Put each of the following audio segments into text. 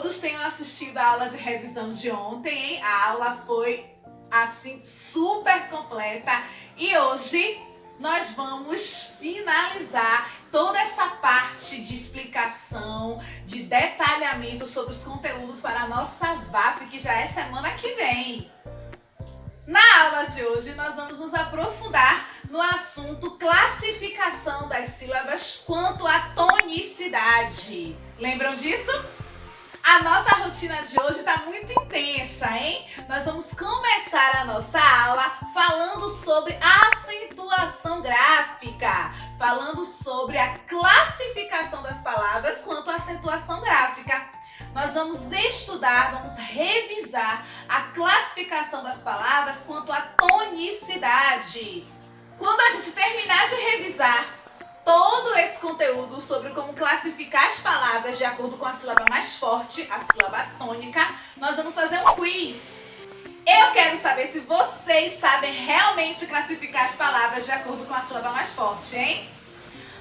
todos tenham assistido a aula de revisão de ontem, hein? A aula foi, assim, super completa. E hoje nós vamos finalizar toda essa parte de explicação, de detalhamento sobre os conteúdos para a nossa VAP, que já é semana que vem. Na aula de hoje, nós vamos nos aprofundar no assunto classificação das sílabas quanto à tonicidade. Lembram disso? A nossa rotina de hoje está muito intensa, hein? Nós vamos começar a nossa aula falando sobre a acentuação gráfica, falando sobre a classificação das palavras quanto à acentuação gráfica. Nós vamos estudar, vamos revisar a classificação das palavras quanto à tonicidade. Quando a gente terminar de revisar todo esse conteúdo sobre como classificar as palavras de acordo com a sílaba mais forte, a sílaba tônica, nós vamos fazer um quiz. Eu quero saber se vocês sabem realmente classificar as palavras de acordo com a sílaba mais forte, hein?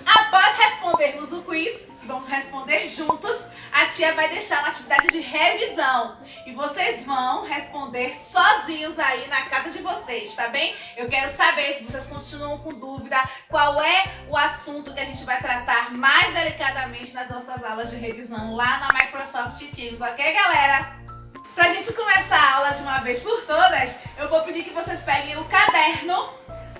Após respondermos o quiz, e vamos responder juntos, a tia vai deixar uma atividade de revisão. E vocês vão responder sozinhos aí na casa de vocês, tá bem? Eu quero saber se vocês continuam com dúvida, qual é o assunto que a gente vai tratar mais delicadamente nas nossas aulas de revisão lá na Microsoft Teams, ok, galera? Pra gente começar a aula de uma vez por todas, eu vou pedir que vocês peguem o caderno,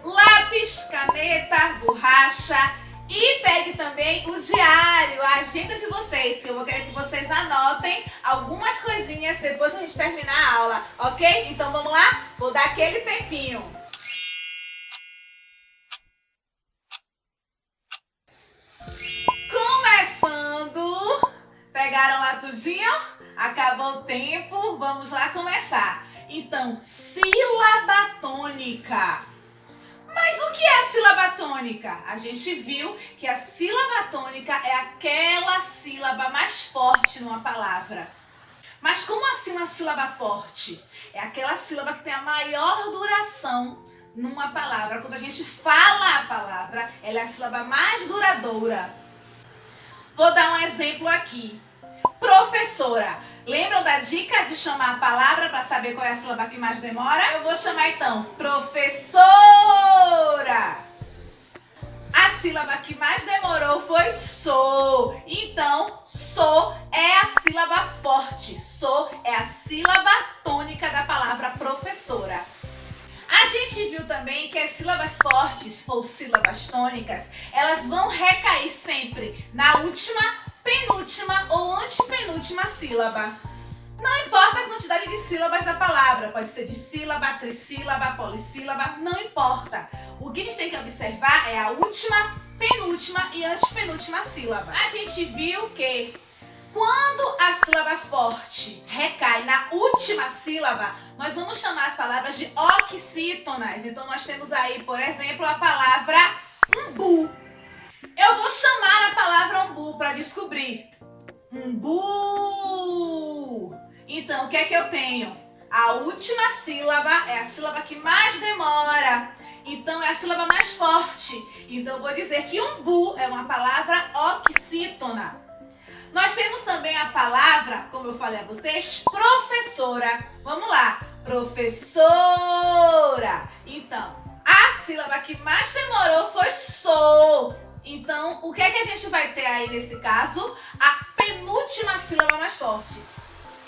lápis, caneta, borracha, e pegue também o diário, a agenda de vocês, que eu vou querer que vocês anotem algumas coisinhas depois que a gente terminar a aula, ok? Então vamos lá? Vou dar aquele tempinho. Começando! Pegaram lá tudinho? Acabou o tempo, vamos lá começar. Então, sílaba tônica. Mas o que é a sílaba tônica? A gente viu que a sílaba tônica é aquela sílaba mais forte numa palavra. Mas como assim uma sílaba forte? É aquela sílaba que tem a maior duração numa palavra. Quando a gente fala a palavra, ela é a sílaba mais duradoura. Vou dar um exemplo aqui. Professora. Lembram da dica de chamar a palavra para saber qual é a sílaba que mais demora? Eu vou chamar então, professora. A sílaba que mais demorou foi so. Então, so é a sílaba forte. So é a sílaba tônica da palavra professora. A gente viu também que as sílabas fortes ou sílabas tônicas, elas vão recair sempre na última, penúltima ou antepenúltima sílaba. Não importa a quantidade de sílabas da palavra, pode ser de sílaba, trissílaba, polissílaba, não importa. O que a gente tem que observar é a última, penúltima e antepenúltima sílaba. A gente viu que quando a sílaba forte recai na última sílaba, nós vamos chamar as palavras de oxítonas. Então nós temos aí, por exemplo, a palavra umbu. Eu vou chamar a palavra umbu para descobrir. Umbu. Então, o que é que eu tenho? A última sílaba é a sílaba que mais demora. Então, é a sílaba mais forte. Então, eu vou dizer que umbu é uma palavra oxítona. Nós temos também a palavra, como eu falei a vocês, professora. Vamos lá. Professora. Então, a sílaba que mais demorou foi so. Então, o que é que a gente vai ter aí nesse caso? A penúltima sílaba mais forte.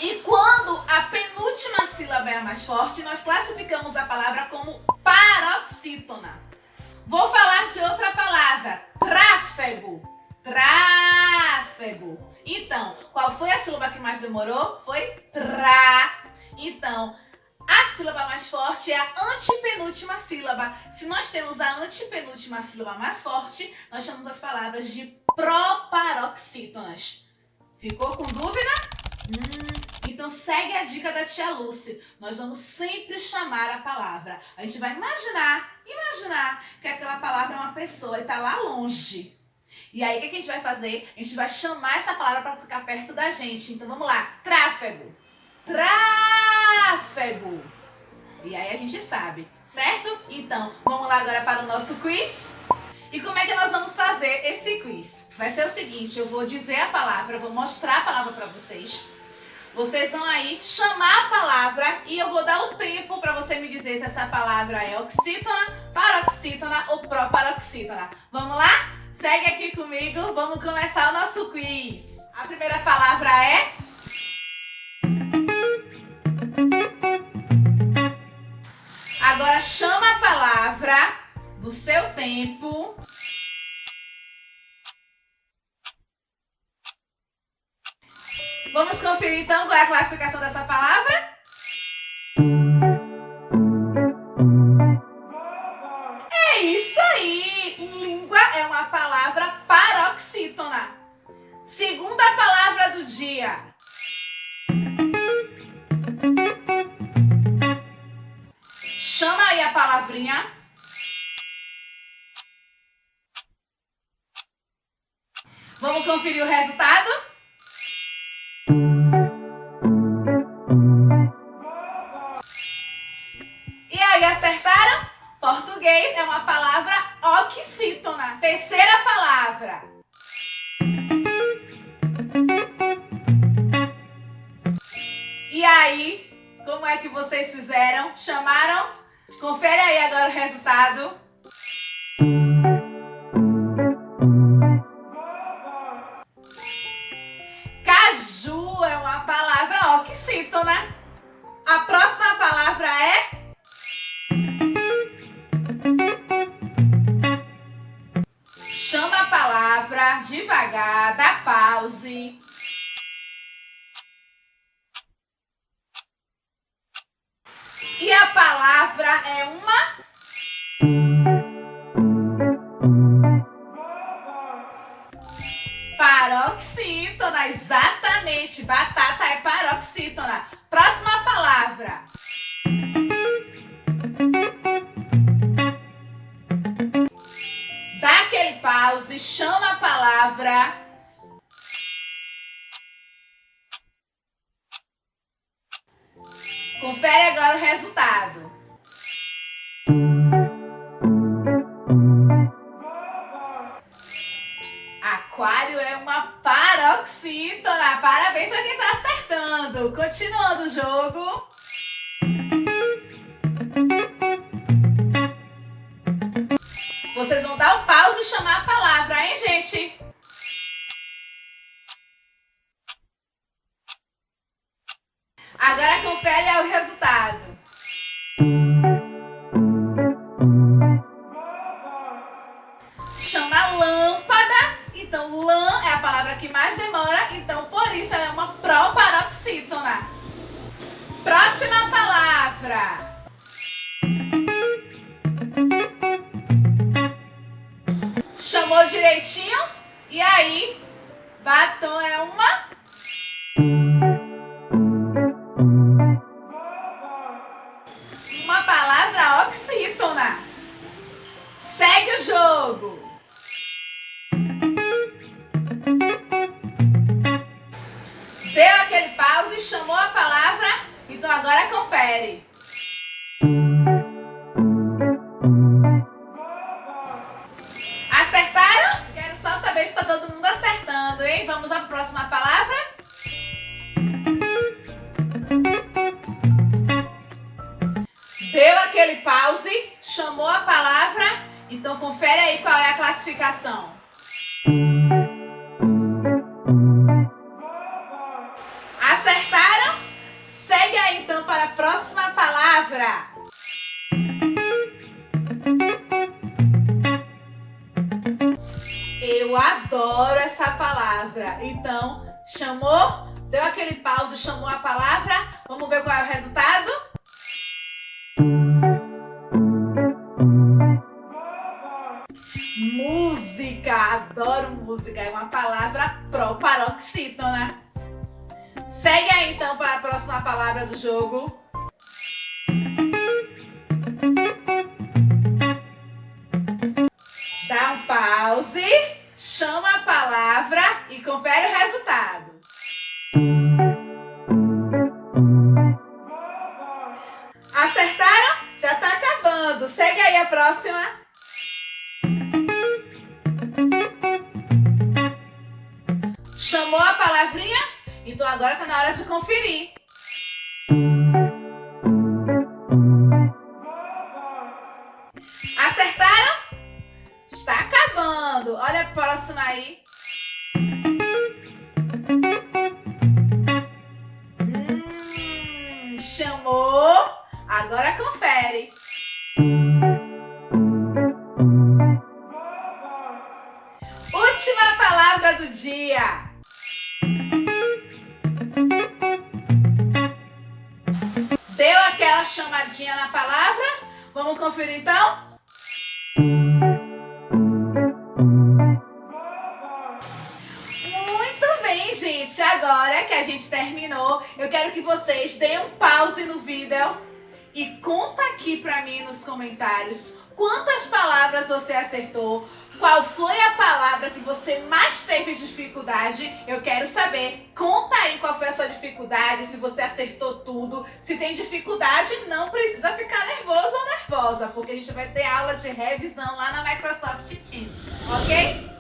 E quando a penúltima sílaba é a mais forte, nós classificamos a palavra como paroxítona. Vou falar de outra palavra, tráfego. Tráfego. Então, qual foi a sílaba que mais demorou? Foi trá. Então, a sílaba mais forte é a antepenúltima sílaba. Se nós temos a antepenúltima sílaba mais forte, nós chamamos as palavras de proparoxítonas. Ficou com dúvida? Então segue a dica da tia Lúcia. Nós vamos sempre chamar a palavra. A gente vai imaginar que aquela palavra é uma pessoa e está lá longe. E aí o que a gente vai fazer? A gente vai chamar essa palavra para ficar perto da gente. Então vamos lá. Tráfego. Tráfego. E aí a gente sabe, certo? Então, vamos lá agora para o nosso quiz. E como é que nós vamos fazer esse quiz? Vai ser o seguinte, eu vou dizer a palavra, vou mostrar a palavra para vocês. Vocês vão aí chamar a palavra e eu vou dar o tempo para você me dizer se essa palavra é oxítona, paroxítona ou proparoxítona. Vamos lá? Segue aqui comigo, vamos começar o nosso quiz. A primeira palavra é... Agora chama a palavra do seu tempo. Vamos conferir então qual é a classificação dessa palavra? É isso aí! Língua é uma palavra paroxítona. Segunda palavra do dia. Chama aí a palavrinha. Vamos conferir o resultado? E aí, acertaram? Português é uma palavra oxítona. Terceira palavra. E aí, como é que vocês fizeram? Chamaram? Confere aí agora o resultado. Caju é uma palavra oxítona. A próxima palavra é... Chama a palavra devagar, dá pause. E a palavra é uma... Paroxítona, exatamente. Batata é paroxítona. Próxima palavra. Dá aquele pause, chama a palavra. Confere agora o resultado. Aquário é uma paroxítona. Parabéns para quem está acertando. Continuando o jogo. Vocês vão dar um pause e chamar a palavra, hein, gente? Agora confere o resultado. Chama lâmpada. Então, lã é a palavra que mais demora. Então, por isso, ela é uma proparoxítona. Próxima palavra. Chamou direitinho? E aí, batom é uma... Uma palavra oxítona. Segue o jogo. Deu aquele pause e chamou a palavra. Então agora confere. Acertaram? Quero só saber se está todo mundo acertando, hein? Vamos à próxima palavra? Deu aquele pause, chamou a palavra, então confere aí qual é a classificação. Acertaram? Segue aí então para a próxima palavra. Eu adoro essa palavra. Então, chamou, deu aquele pause, chamou a palavra. Vamos ver qual é o resultado? Música, adoro música, é uma palavra proparoxítona. Segue aí então para a próxima palavra do jogo. Dá um pause, chama a palavra e confere o resultado. Acertaram? Já está acabando. Segue aí a próxima. Chamou a palavrinha? Então agora tá na hora de conferir. Acertaram? Está acabando. Olha a próxima aí. Chamou. Agora confere. Última palavra do dia. Deu aquela chamadinha na palavra? Vamos conferir então? Muito bem, gente. Agora que a gente terminou, eu quero que vocês deem um pause no vídeo e conta aqui pra mim nos comentários quantas palavras você acertou. Qual foi a palavra que você mais teve dificuldade? Eu quero saber. Conta aí qual foi a sua dificuldade, se você acertou tudo. Se tem dificuldade, não precisa ficar nervoso ou nervosa, porque a gente vai ter aula de revisão lá na Microsoft Teams, ok?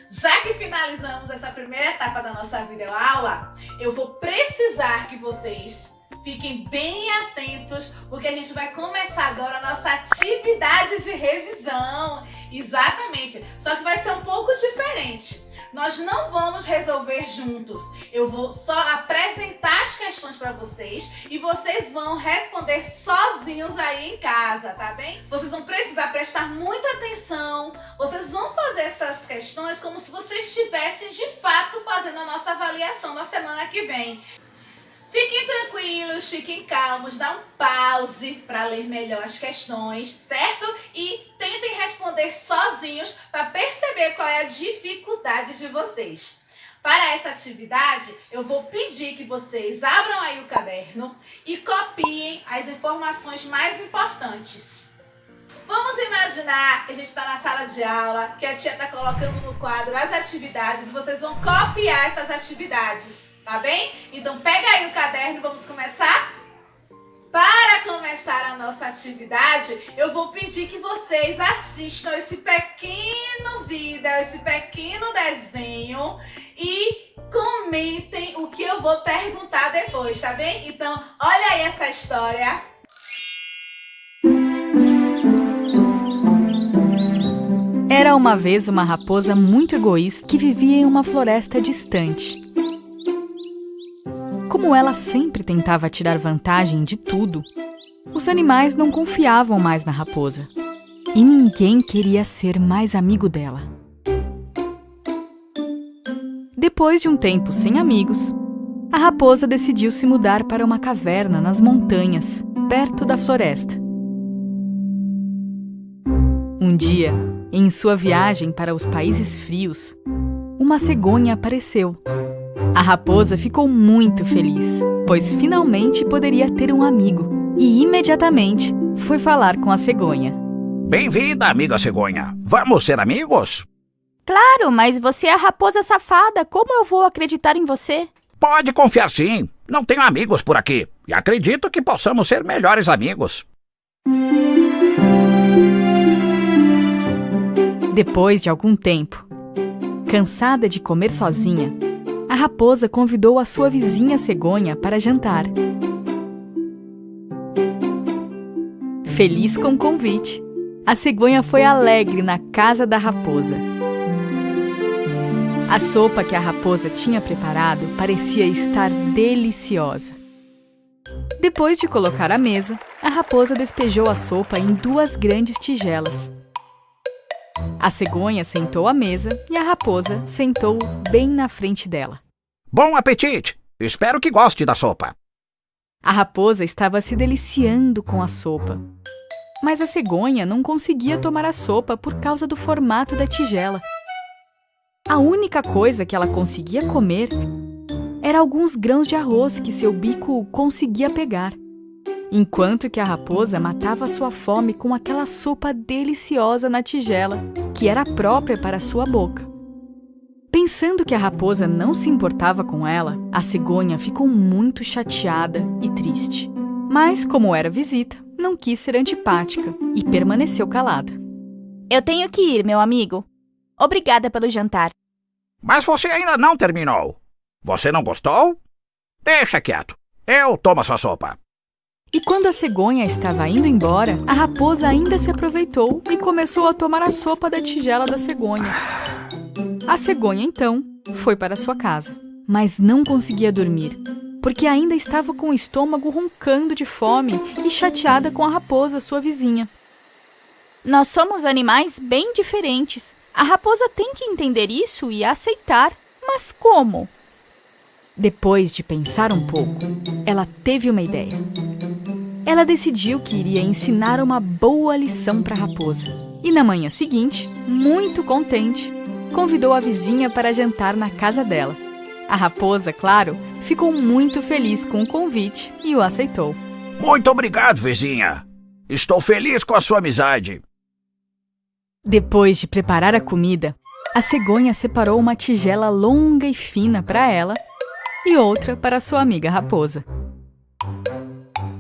Já que finalizamos essa primeira etapa da nossa videoaula, eu vou precisar que vocês fiquem bem atentos, porque a gente vai começar agora a nossa atividade de revisão. Exatamente, só que vai ser um pouco diferente. Nós não vamos resolver juntos. Eu vou só apresentar as questões para vocês e vocês vão responder sozinhos aí em casa, tá bem? Vocês vão precisar prestar muita atenção. Vocês vão fazer essas questões como se vocês estivessem de fato fazendo a nossa avaliação na semana que vem. Fiquem tranquilos, fiquem calmos, dá um pause para ler melhor as questões, certo? E tentem responder sozinhos para perceber qual é a dificuldade de vocês. Para essa atividade, eu vou pedir que vocês abram aí o caderno e copiem as informações mais importantes. Vamos imaginar que a gente está na sala de aula, que a tia está colocando no quadro as atividades e vocês vão copiar essas atividades, tá bem? Então pega aí o caderno e vamos começar? Para começar a nossa atividade, eu vou pedir que vocês assistam esse pequeno vídeo, esse pequeno desenho e comentem o que eu vou perguntar depois, tá bem? Então, olha aí essa história. Era uma vez uma raposa muito egoísta que vivia em uma floresta distante. Como ela sempre tentava tirar vantagem de tudo, os animais não confiavam mais na raposa. E ninguém queria ser mais amigo dela. Depois de um tempo sem amigos, a raposa decidiu se mudar para uma caverna nas montanhas, perto da floresta. Um dia, em sua viagem para os países frios, uma cegonha apareceu. A raposa ficou muito feliz, pois finalmente poderia ter um amigo, e imediatamente foi falar com a cegonha. Bem-vinda, amiga cegonha. Vamos ser amigos? Claro, mas você é a raposa safada. Como eu vou acreditar em você? Pode confiar sim. Não tenho amigos por aqui e acredito que possamos ser melhores amigos. Depois de algum tempo, cansada de comer sozinha, a raposa convidou a sua vizinha cegonha para jantar. Feliz com o convite, a cegonha foi alegre na casa da raposa. A sopa que a raposa tinha preparado parecia estar deliciosa. Depois de colocar à mesa, a raposa despejou a sopa em 2 grandes tigelas. A cegonha sentou à mesa e a raposa sentou bem na frente dela. Bom apetite! Espero que goste da sopa. A raposa estava se deliciando com a sopa. Mas a cegonha não conseguia tomar a sopa por causa do formato da tigela. A única coisa que ela conseguia comer era alguns grãos de arroz que seu bico conseguia pegar, enquanto que a raposa matava sua fome com aquela sopa deliciosa na tigela, que era própria para sua boca. Pensando que a raposa não se importava com ela, a cegonha ficou muito chateada e triste. Mas, como era visita, não quis ser antipática e permaneceu calada. Eu tenho que ir, meu amigo. Obrigada pelo jantar. Mas você ainda não terminou. Você não gostou? Deixa quieto. Eu tomo a sua sopa. E quando a cegonha estava indo embora, a raposa ainda se aproveitou e começou a tomar a sopa da tigela da cegonha. A cegonha, então, foi para sua casa, mas não conseguia dormir, porque ainda estava com o estômago roncando de fome e chateada com a raposa, sua vizinha. Nós somos animais bem diferentes. A raposa tem que entender isso e aceitar. Mas como? Depois de pensar um pouco, ela teve uma ideia. Ela decidiu que iria ensinar uma boa lição para a raposa. E na manhã seguinte, muito contente, convidou a vizinha para jantar na casa dela. A raposa, claro, ficou muito feliz com o convite e o aceitou. Muito obrigado, vizinha. Estou feliz com a sua amizade. Depois de preparar a comida, a cegonha separou uma tigela longa e fina para ela e outra para sua amiga raposa.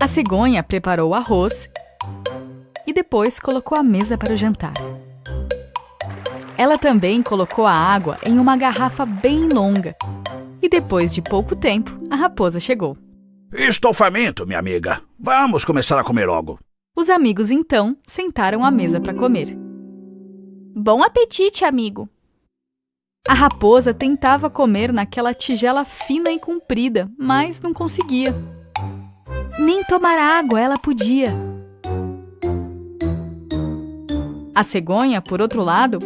A cegonha preparou o arroz e depois colocou a mesa para o jantar. Ela também colocou a água em uma garrafa bem longa. E depois de pouco tempo, a raposa chegou. Estou faminto, minha amiga. Vamos começar a comer logo. Os amigos, então, sentaram à mesa para comer. Bom apetite, amigo. A raposa tentava comer naquela tigela fina e comprida, mas não conseguia. Nem tomar água ela podia. A cegonha, por outro lado,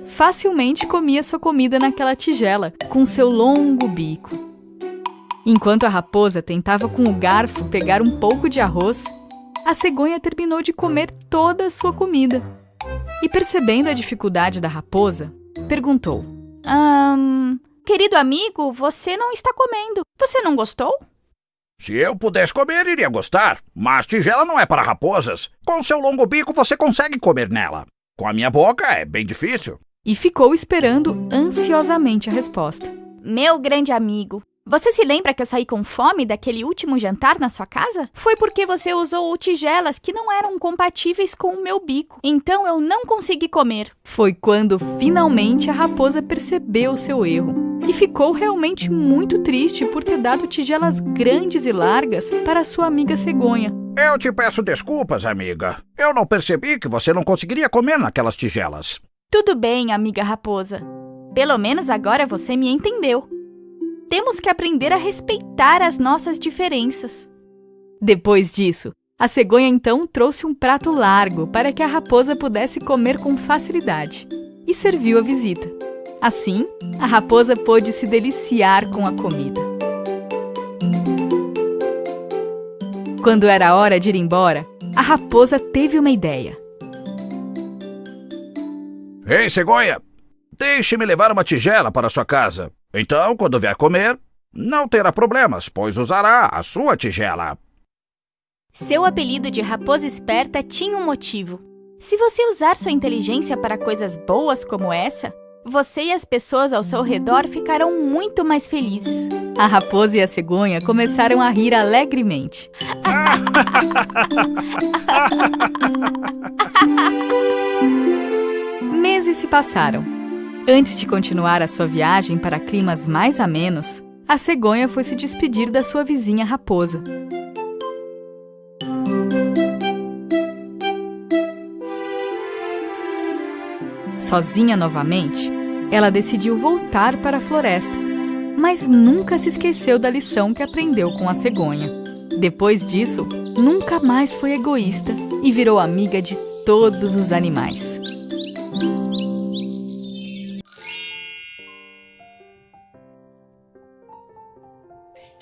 facilmente comia sua comida naquela tigela, com seu longo bico. Enquanto a raposa tentava com o garfo pegar um pouco de arroz, a cegonha terminou de comer toda a sua comida. E percebendo a dificuldade da raposa, perguntou: Querido amigo, você não está comendo. Você não gostou? Se eu pudesse comer, iria gostar. Mas tigela não é para raposas. Com seu longo bico, você consegue comer nela. Com a minha boca, é bem difícil. E ficou esperando ansiosamente a resposta. Meu grande amigo, você se lembra que eu saí com fome daquele último jantar na sua casa? Foi porque você usou tigelas que não eram compatíveis com o meu bico. Então eu não consegui comer. Foi quando finalmente a raposa percebeu seu erro. E ficou realmente muito triste por ter dado tigelas grandes e largas para sua amiga cegonha. Eu te peço desculpas, amiga. Eu não percebi que você não conseguiria comer naquelas tigelas. Tudo bem, amiga raposa. Pelo menos agora você me entendeu. Temos que aprender a respeitar as nossas diferenças. Depois disso, a cegonha então trouxe um prato largo para que a raposa pudesse comer com facilidade e serviu a visita. Assim, a raposa pôde se deliciar com a comida. Quando era hora de ir embora, a raposa teve uma ideia. Ei, cegonha, deixe-me levar uma tigela para sua casa. Então, quando vier comer, não terá problemas, pois usará a sua tigela. Seu apelido de raposa esperta tinha um motivo. Se você usar sua inteligência para coisas boas como essa, você e as pessoas ao seu redor ficarão muito mais felizes. A raposa e a cegonha começaram a rir alegremente. Meses se passaram. Antes de continuar a sua viagem para climas mais amenos, a cegonha foi se despedir da sua vizinha raposa. Sozinha novamente, ela decidiu voltar para a floresta, mas nunca se esqueceu da lição que aprendeu com a cegonha. Depois disso, nunca mais foi egoísta e virou amiga de todos os animais.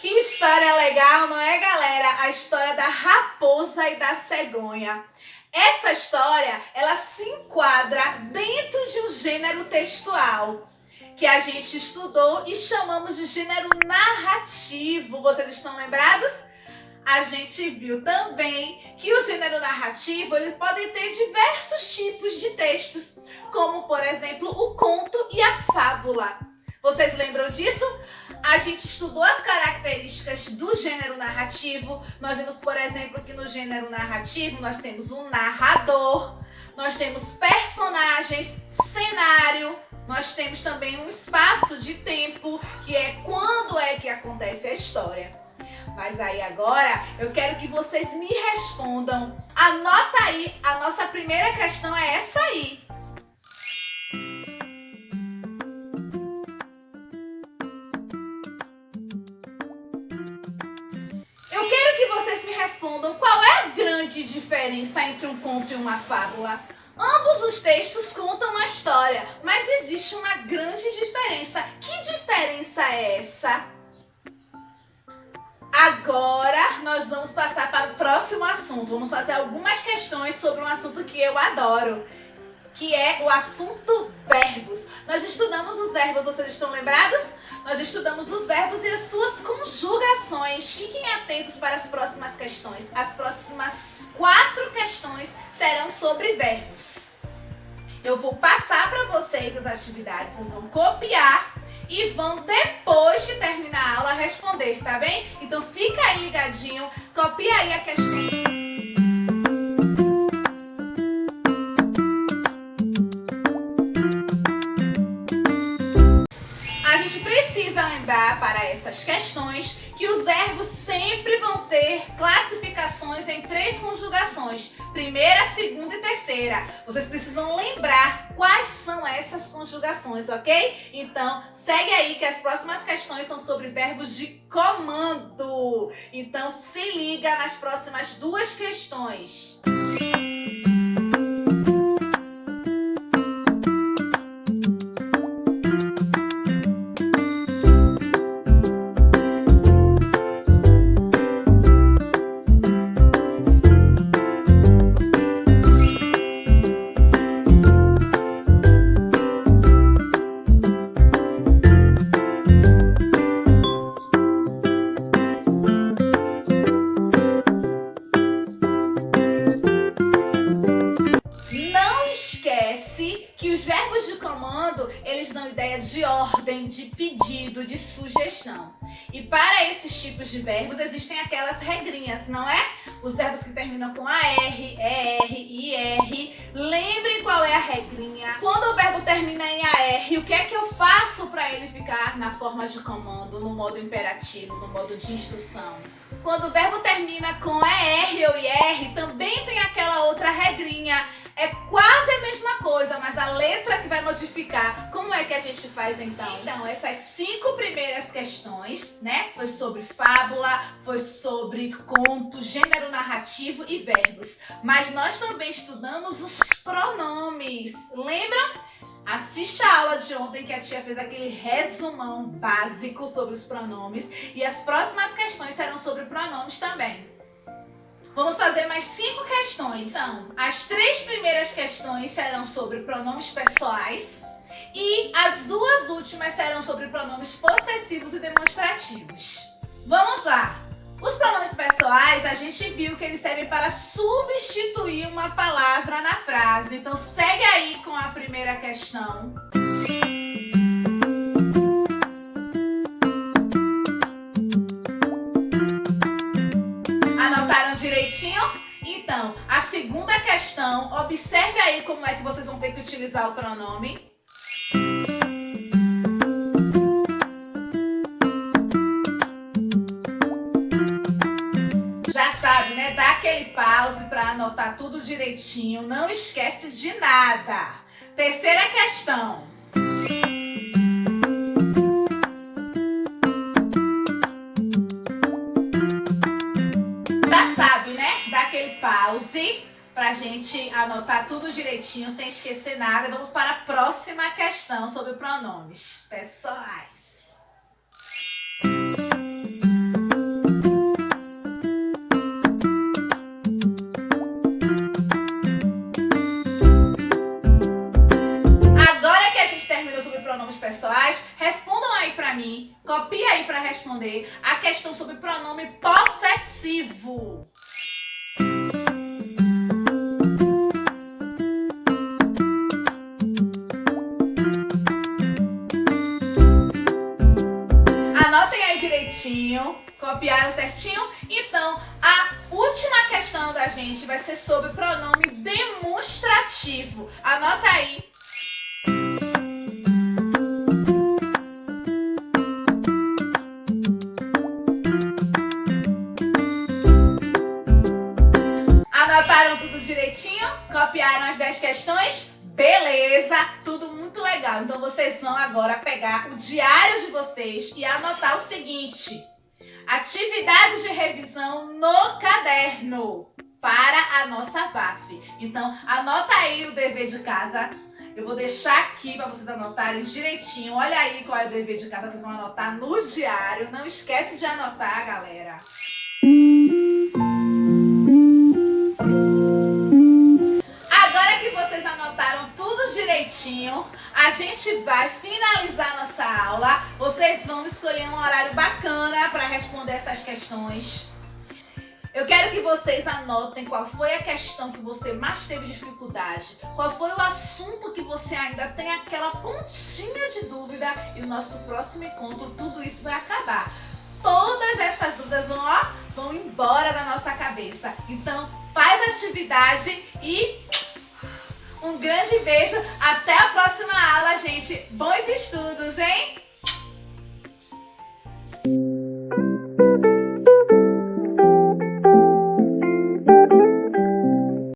Que história legal, não é, galera? A história da raposa e da cegonha. Essa história, ela se enquadra dentro de um gênero textual que a gente estudou e chamamos de gênero narrativo. Vocês estão lembrados? A gente viu também que o gênero narrativo ele pode ter diversos tipos de textos, como, por exemplo, o conto e a fábula. Vocês lembram disso? A gente estudou as características do gênero narrativo. Nós vimos, por exemplo, que no gênero narrativo nós temos um narrador, nós temos personagens, cenário, nós temos também um espaço de tempo, que é quando é que acontece a história. Mas aí agora eu quero que vocês me respondam. Anota aí, a nossa primeira questão é essa aí. Eu quero que vocês me respondam qual é a grande diferença entre um conto e uma fábula. Ambos os textos contam uma história, mas existe uma grande diferença. Que diferença é essa? Agora nós vamos passar para o próximo assunto. Vamos fazer algumas questões sobre um assunto que eu adoro, que é o assunto verbos. Nós estudamos os verbos, vocês estão lembrados? Nós estudamos os verbos e as suas conjugações. Fiquem atentos para as próximas questões. As próximas 4 questões serão sobre verbos. Eu vou passar para vocês as atividades, vocês vão copiar e vão, depois de terminar a aula, responder, tá bem? Então fica aí ligadinho, copia aí a questão. A gente precisa lembrar para essas questões que os verbos sempre vão ter classificações em 3 conjugações. Primeira, segunda e terceira. Vocês precisam lembrar quais são essas conjugações, ok? Então, segue aí que as próximas questões são sobre verbos de comando. Então, se liga nas próximas 2 questões. Eles dão ideia de ordem, de pedido, de sugestão. E para esses tipos de verbos existem aquelas regrinhas, não é? Os verbos que terminam com AR, ER, IR. Lembrem qual é a regrinha. Quando o verbo termina em AR, o que é que eu faço para ele ficar na forma de comando, no modo imperativo, no modo de instrução? Quando o verbo termina com ER ou IR, também tem aquela outra regrinha. É quase a mesma coisa, mas a letra que vai modificar. Como é que a gente faz então? Então, essas 5 primeiras questões, né? Foi sobre fábula, foi sobre conto, gênero narrativo e verbos. Mas nós também estudamos os pronomes. Lembram? Assista a aula de ontem que a tia fez aquele resumão básico sobre os pronomes. E as próximas questões serão sobre pronomes também. Vamos fazer mais 5 questões. Então, as 3 primeiras questões serão sobre pronomes pessoais e as 2 últimas serão sobre pronomes possessivos e demonstrativos. Vamos lá! Os pronomes pessoais, a gente viu que eles servem para substituir uma palavra na frase. Então, segue aí com a primeira questão. Anotaram direitinho? Então, a segunda questão, observe aí como é que vocês vão ter que utilizar o pronome. Já sabe, né? Dá aquele pause para anotar tudo direitinho. Não esquece de nada. Terceira questão. Já sabe, né? Dá aquele pause pra gente anotar tudo direitinho, sem esquecer nada. Vamos para a próxima questão sobre pronomes pessoais. Agora que a gente terminou sobre pronomes pessoais, respondam aí pra mim, copia aí pra responder a questão sobre pronome possessivo. Anotem aí direitinho, copiaram certinho? Então, a última questão da gente vai ser sobre pronome demonstrativo. Anota aí. Copiaram as 10 questões? Beleza, tudo muito legal. Então vocês vão agora pegar o diário de vocês e anotar o seguinte: atividade de revisão no caderno para a nossa VAF. Então anota aí o dever de casa. Eu vou deixar aqui para vocês anotarem direitinho. Olha aí qual é o dever de casa que vocês vão anotar no diário. Não esquece de anotar, galera. Agora que vocês anotaram tudo direitinho, a gente vai finalizar nossa aula. Vocês vão escolher um horário bacana para responder essas questões. Eu quero que vocês anotem qual foi a questão que você mais teve dificuldade, qual foi o assunto que você ainda tem aquela pontinha de dúvida, e no nosso próximo encontro tudo isso vai acabar. Todas essas dúvidas vão embora da nossa cabeça. Então faz a atividade e um grande beijo. Até a próxima aula, gente. Bons estudos, hein?